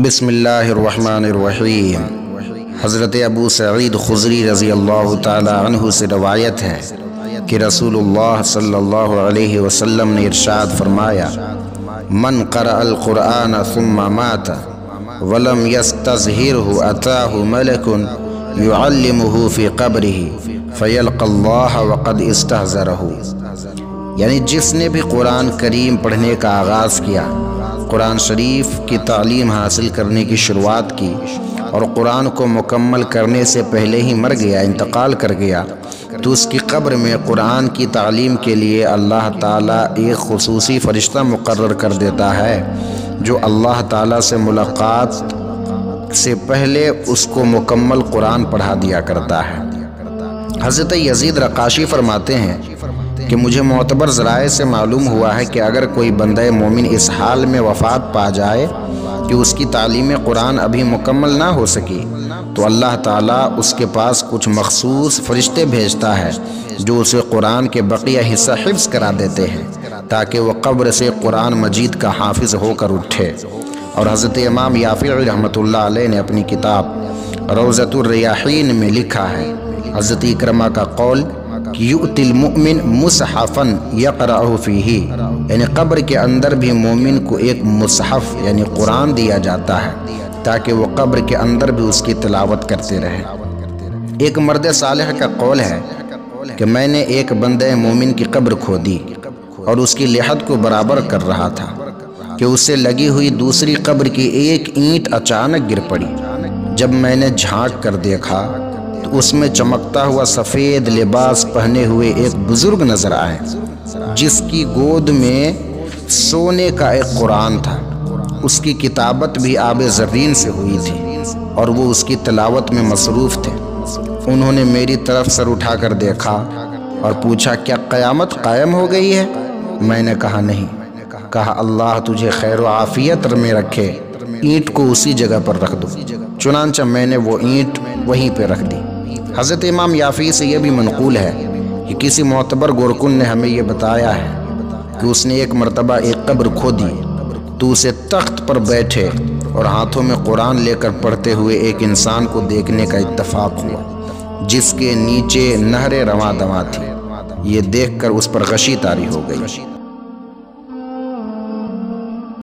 بسم اللہ الرحمن الرحیم۔ حضرت ابو سعید خضری رضی اللہ تعالی عنہ سے روایت ہے کہ رسول اللہ صلی اللہ علیہ وسلم نے ارشاد فرمایا، من قرأ القرآن ثم مات ولم يستظهره اتاه ملك يعلمه في قبره فيلقى الله وقد استحضره، یعنی جس نے بھی قرآن کریم پڑھنے کا آغاز کیا، قرآن شریف کی تعلیم حاصل کرنے کی شروعات کی اور قرآن کو مکمل کرنے سے پہلے ہی مر گیا، انتقال کر گیا، تو اس کی قبر میں قرآن کی تعلیم کے لیے اللہ تعالیٰ ایک خصوصی فرشتہ مقرر کر دیتا ہے جو اللہ تعالیٰ سے ملاقات سے پہلے اس کو مکمل قرآن پڑھا دیا کرتا ہے۔ حضرت یزید رقاشی فرماتے ہیں کہ مجھے معتبر ذرائع سے معلوم ہوا ہے کہ اگر کوئی بندہ مومن اس حال میں وفات پا جائے کہ اس کی تعلیم قرآن ابھی مکمل نہ ہو سکی، تو اللہ تعالیٰ اس کے پاس کچھ مخصوص فرشتے بھیجتا ہے جو اسے قرآن کے بقیہ حصہ حفظ کرا دیتے ہیں تاکہ وہ قبر سے قرآن مجید کا حافظ ہو کر اٹھے۔ اور حضرت امام یافعی رحمۃ اللہ علیہ نے اپنی کتاب روضۃ الریاحین میں لکھا ہے، حضرت اکرمہ کا قول کہ یؤتی المؤمن مصحفا یقرأ فیہ، یعنی قبر کے اندر بھی مومن کو ایک مصحف یعنی قرآن دیا جاتا ہے تاکہ وہ قبر کے اندر بھی اس کی تلاوت کرتے رہے۔ ایک مرد صالح کا قول ہے کہ میں نے ایک بندہ مومن کی قبر کھودی اور اس کی لحد کو برابر کر رہا تھا کہ اس سے لگی ہوئی دوسری قبر کی ایک اینٹ اچانک گر پڑی۔ جب میں نے جھانک کر دیکھا تو اس میں چمکتا ہوا سفید لباس پہنے ہوئے ایک بزرگ نظر آئے جس کی گود میں سونے کا ایک قرآن تھا، اس کی کتابت بھی آب زرین سے ہوئی تھی اور وہ اس کی تلاوت میں مصروف تھے۔ انہوں نے میری طرف سر اٹھا کر دیکھا اور پوچھا، کیا قیامت قائم ہو گئی ہے؟ میں نے کہا نہیں۔ کہا، اللہ تجھے خیر و عافیت میں رکھے، اینٹ کو اسی جگہ پر رکھ دو۔ چنانچہ میں نے وہ اینٹ وہیں پہ رکھ دی۔ حضرت امام یافعی سے یہ بھی منقول ہے کہ کسی معتبر گورکن نے ہمیں یہ بتایا ہے کہ اس نے ایک مرتبہ ایک قبر کھودی تو اسے تخت پر بیٹھے اور ہاتھوں میں قرآن لے کر پڑھتے ہوئے ایک انسان کو دیکھنے کا اتفاق ہوا جس کے نیچے نہر رواں دواں تھی۔ یہ دیکھ کر اس پر غشی طاری ہو گئی۔